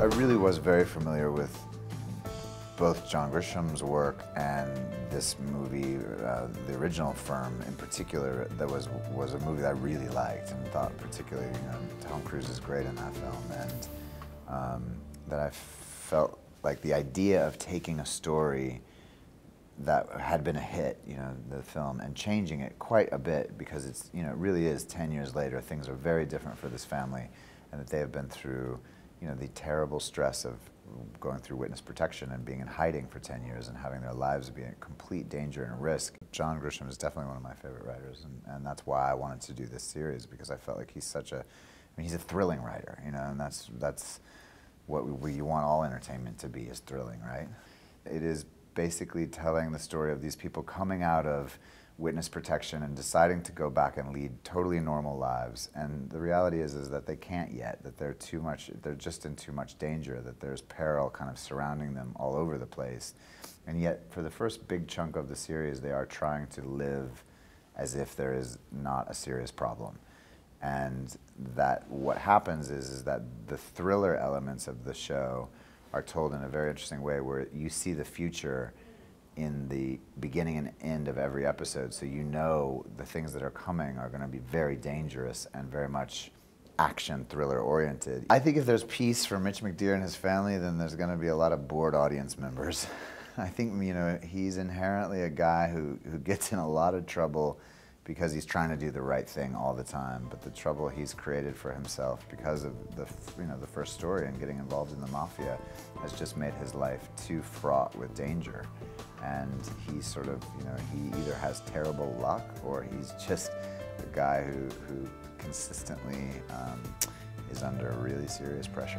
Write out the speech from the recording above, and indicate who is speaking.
Speaker 1: I really was very familiar with both John Grisham's work and this movie, the original Firm in particular. That was a movie that I really liked and thought particularly, Tom Cruise is great in that film, and that I felt like the idea of taking a story that had been a hit, the film, and changing it quite a bit, because it's, it really is 10 years later, things are very different for this family, and that they have been through, the terrible stress of going through witness protection and being in hiding for 10 years and having their lives be in complete danger and risk. John Grisham is definitely one of my favorite writers, and that's why I wanted to do this series, because I felt like he's such a, he's a thrilling writer, and that's what you want all entertainment to be, is thrilling, right? It is basically telling the story of these people coming out of witness protection and deciding to go back and lead totally normal lives. And the reality is that they can't yet, that they're just in too much danger, that there's peril kind of surrounding them all over the place. And yet, for the first big chunk of the series, they are trying to live as if there is not a serious problem. And that what happens is that the thriller elements of the show are told in a very interesting way, where you see the future in the beginning and end of every episode, so the things that are coming are going to be very dangerous and very much action thriller oriented. I think if there's peace for Mitch McDeere and his family, then there's going to be a lot of bored audience members. I think, he's inherently a guy who gets in a lot of trouble because he's trying to do the right thing all the time, but the trouble he's created for himself because of the first story and getting involved in the mafia has just made his life too fraught with danger. And he's sort of, he either has terrible luck, or he's just a guy who consistently is under really serious pressure.